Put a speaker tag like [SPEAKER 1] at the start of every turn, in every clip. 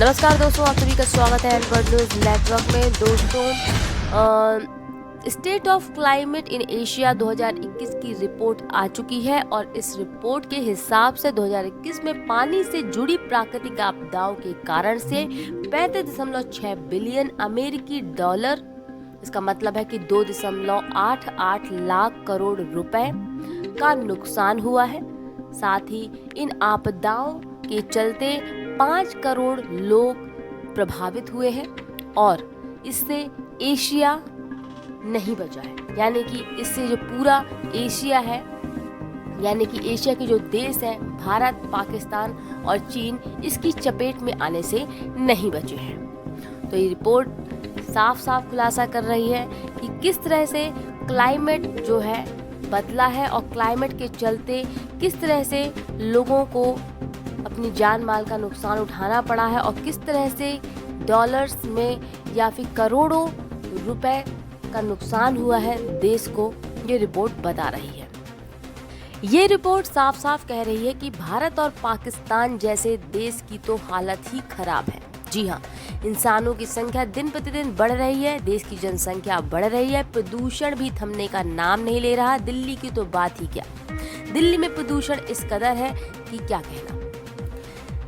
[SPEAKER 1] नमस्कार दोस्तों, आप सभी का स्वागत है वर्ल्ड न्यूज नेटवर्क में। दोस्तों, state of climate in Asia 2021 की रिपोर्ट आ चुकी है और इस रिपोर्ट के हिसाब से 2021 में पानी से जुड़ी प्राकृतिक आपदाओं के कारण से 35.6 बिलियन अमेरिकी डॉलर, इसका मतलब है कि 2.88 लाख करोड़ रुपए का नुकसान हुआ है। साथ ही इन आपदाओं के चलते 5 करोड़ लोग प्रभावित हुए हैं और इससे एशिया नहीं बचा है। यानी कि इससे जो पूरा एशिया है, यानी कि एशिया के जो देश हैं भारत, पाकिस्तान और चीन, इसकी चपेट में आने से नहीं बचे हैं। तो ये रिपोर्ट साफ साफ खुलासा कर रही है कि किस तरह से क्लाइमेट जो है बदला है और क्लाइमेट के चलते किस तरह से लोगों को अपनी जान माल का नुकसान उठाना पड़ा है और किस तरह से डॉलर्स में या फिर करोड़ों रुपए का नुकसान हुआ है देश को, ये रिपोर्ट बता रही है। ये रिपोर्ट साफ साफ कह रही है कि भारत और पाकिस्तान जैसे देश की तो हालत ही खराब है। जी हाँ, इंसानों की संख्या दिन प्रतिदिन बढ़ रही है, देश की जनसंख्या बढ़ रही है, प्रदूषण भी थमने का नाम नहीं ले रहा। दिल्ली की तो बात ही क्या, दिल्ली में प्रदूषण इस कदर है कि क्या कहना।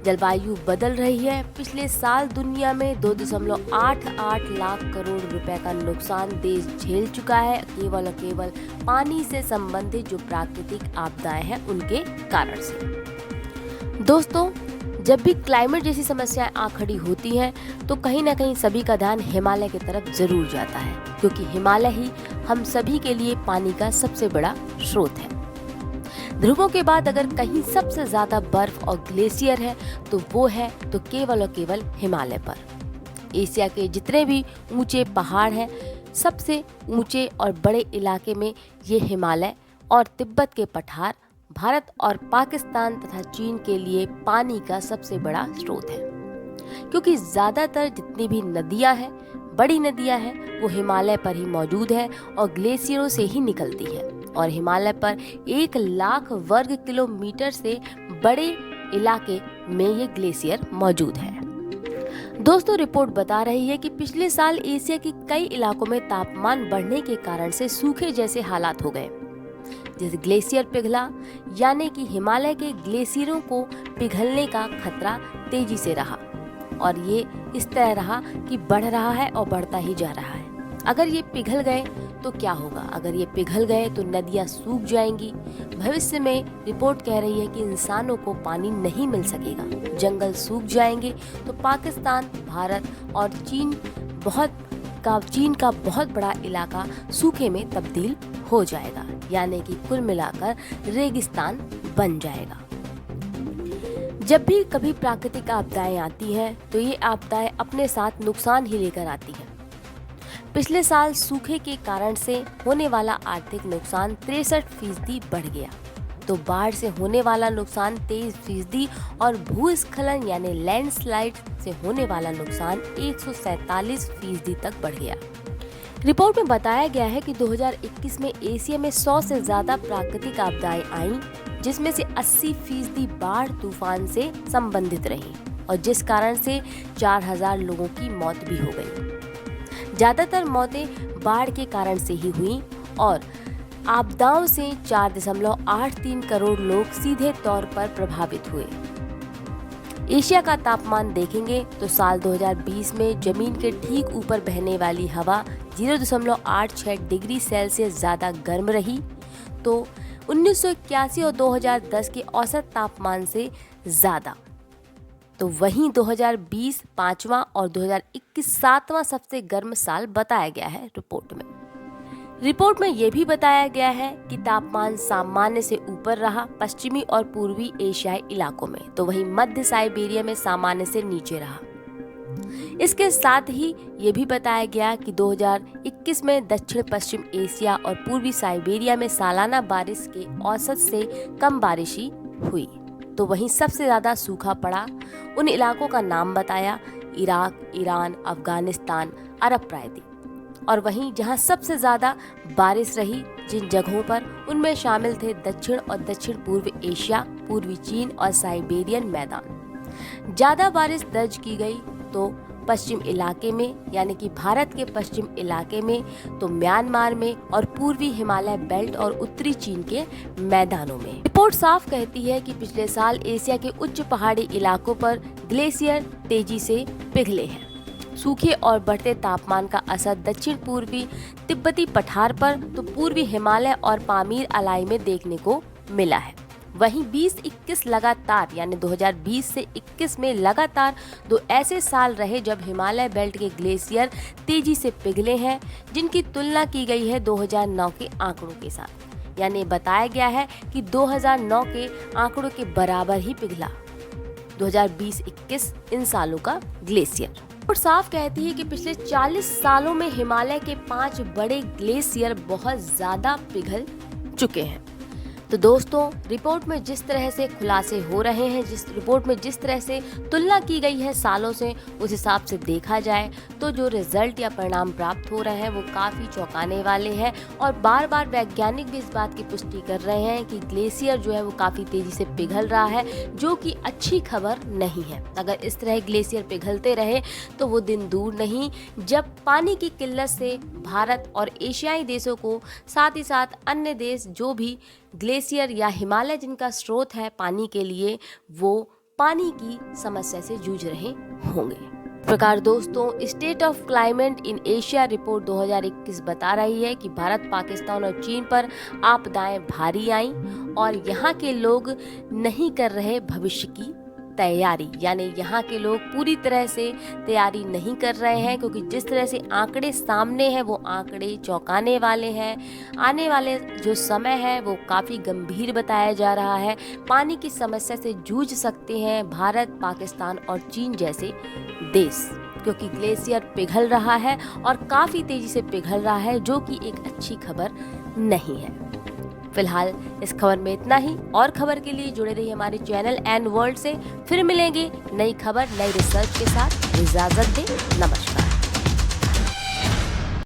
[SPEAKER 1] जलवायु बदल रही है। पिछले साल दुनिया में 2.88 लाख करोड़ रुपए का नुकसान देश झेल चुका है, केवल और केवल पानी से संबंधित जो प्राकृतिक आपदाएं हैं उनके कारण से। दोस्तों, जब भी क्लाइमेट जैसी समस्याएं आ खड़ी होती हैं तो कहीं ना कहीं सभी का ध्यान हिमालय की तरफ जरूर जाता है, क्योंकि हिमालय ही हम सभी के लिए पानी का सबसे बड़ा स्रोत है। ध्रुवों के बाद अगर कहीं सबसे ज्यादा बर्फ और ग्लेशियर है तो वो है तो केवल और केवल हिमालय पर। एशिया के जितने भी ऊंचे पहाड़ हैं, सबसे ऊंचे और बड़े इलाके में ये हिमालय और तिब्बत के पठार भारत और पाकिस्तान तथा चीन के लिए पानी का सबसे बड़ा स्रोत है, क्योंकि ज्यादातर जितनी भी नदियां हैं, बड़ी नदियां हैं, वो हिमालय पर ही मौजूद है और ग्लेशियरों से ही निकलती है। और हिमालय पर 1 लाख वर्ग किलोमीटर से बड़े इलाके में ये ग्लेशियर मौजूद है। दोस्तों, रिपोर्ट बता रही है कि पिछले साल एशिया के कई इलाकों में तापमान बढ़ने के कारण से सूखे जैसे हालात हो गए। जैसे ग्लेशियर पिघला, यानी कि हिमालय के ग्लेशियरों को पिघलने का खतरा तेजी से रहा और ये इस तरह रहा कि बढ़ रहा है और बढ़ता ही जा रहा है। अगर ये पिघल गए तो क्या होगा? अगर ये पिघल गए तो नदियां सूख जाएंगी। भविष्य में रिपोर्ट कह रही है कि इंसानों को पानी नहीं मिल सकेगा, जंगल सूख जाएंगे, तो पाकिस्तान, भारत और चीन का बहुत बड़ा इलाका सूखे में तब्दील हो जाएगा, यानी कि कुल मिलाकर रेगिस्तान बन जाएगा। जब भी कभी प्राकृतिक आपदाएं आती हैं तो ये आपदाएं अपने साथ नुकसान ही लेकर आती हैं। पिछले साल सूखे के कारण से होने वाला आर्थिक नुकसान 63% बढ़ गया, तो बाढ़ से होने वाला नुकसान 23% और भूस्खलन यानी लैंडस्लाइड से होने वाला नुकसान 147% तक बढ़ गया। रिपोर्ट में बताया गया है कि 2021 में एशिया में 100 से ज्यादा प्राकृतिक आपदाएं आईं, जिसमें से 80% बाढ़ तूफान से संबंधित रही और जिस कारण से 4000 लोगों की मौत भी हो गई। ज्यादातर मौतें बाढ़ के कारण से ही हुई और आपदाओं से 4.83 करोड़ लोग सीधे तौर पर प्रभावित हुए। एशिया का तापमान देखेंगे तो साल 2020 में जमीन के ठीक ऊपर बहने वाली हवा 0.86 डिग्री सेल्सियस ज्यादा गर्म रही, तो 1981 और 2010 के औसत तापमान से ज्यादा। तो वहीं 2020 5वां और 2021 7वां सबसे गर्म साल बताया गया है रिपोर्ट में। रिपोर्ट में यह भी बताया गया है कि तापमान सामान्य से ऊपर रहा पश्चिमी और पूर्वी एशियाई इलाकों में, तो वहीं मध्य साइबेरिया में सामान्य से नीचे रहा। इसके साथ ही ये भी बताया गया कि 2021 में दक्षिण पश्चिम एशिया और पूर्वी साइबेरिया में सालाना बारिश के औसत से कम बारिश हुई, तो वहीं सबसे ज्यादा सूखा पड़ा। उन इलाकों का नाम बताया: इराक, ईरान, अफगानिस्तान, अरब प्रायद्वीप। और वहीं जहां सबसे ज्यादा बारिश रही जिन जगहों पर, उनमें शामिल थे दक्षिण और दक्षिण पूर्व एशिया, पूर्वी चीन और साइबेरियन मैदान। ज़्यादा बारिश दर्ज की गई तो पश्चिम इलाके में, यानी कि भारत के पश्चिम इलाके में, तो म्यांमार में और पूर्वी हिमालय बेल्ट और उत्तरी चीन के मैदानों में। रिपोर्ट साफ कहती है कि पिछले साल एशिया के उच्च पहाड़ी इलाकों पर ग्लेशियर तेजी से पिघले हैं। सूखे और बढ़ते तापमान का असर दक्षिण पूर्वी तिब्बती पठार पर, तो पूर्वी हिमालय और पामीर अलाई में देखने को मिला है। वहीं 20-21 लगातार, यानी 2020 से 21 में लगातार 2 ऐसे साल रहे जब हिमालय बेल्ट के ग्लेशियर तेजी से पिघले हैं, जिनकी तुलना की गई है 2009 के आंकड़ों के साथ। यानी बताया गया है कि 2009 के आंकड़ों के बराबर ही पिघला 2020-21 इन सालों का ग्लेशियर। और साफ कहती है कि पिछले 40 सालों में हिमालय के 5 बड़े ग्लेशियर बहुत ज्यादा पिघल चुके हैं। तो दोस्तों, रिपोर्ट में जिस तरह से खुलासे हो रहे हैं, जिस रिपोर्ट में जिस तरह से तुलना की गई है सालों से, उस हिसाब से देखा जाए तो जो रिजल्ट या परिणाम प्राप्त हो रहे हैं वो काफ़ी चौंकाने वाले हैं। और बार बार वैज्ञानिक भी इस बात की पुष्टि कर रहे हैं कि ग्लेशियर जो है वो काफ़ी तेज़ी से पिघल रहा है, जो कि अच्छी खबर नहीं है। अगर इस तरह ग्लेशियर पिघलते रहे तो वो दिन दूर नहीं जब पानी की किल्लत से भारत और एशियाई देशों को, साथ ही साथ अन्य देश जो भी ग्लेशियर या हिमालय जिनका स्रोत है पानी के लिए, वो पानी की समस्या से जूझ रहे होंगे। इस प्रकार दोस्तों, state of climate in Asia report 2021 बता रही है कि भारत, पाकिस्तान और चीन पर आपदाएं भारी आईं और यहाँ के लोग नहीं कर रहे भविष्य की तैयारी। यानी यहाँ के लोग पूरी तरह से तैयारी नहीं कर रहे हैं, क्योंकि जिस तरह से आंकड़े सामने हैं वो आंकड़े चौंकाने वाले हैं। आने वाले जो समय है वो काफ़ी गंभीर बताया जा रहा है। पानी की समस्या से जूझ सकते हैं भारत, पाकिस्तान और चीन जैसे देश, क्योंकि ग्लेशियर पिघल रहा है और काफ़ी तेज़ी से पिघल रहा है, जो कि एक अच्छी खबर नहीं है। फिलहाल इस खबर में इतना ही। और खबर के लिए जुड़े रहिए हमारे चैनल एंड वर्ल्ड से। फिर मिलेंगे नई खबर, नई रिसर्च के साथ। इजाजत दें, नमस्कार।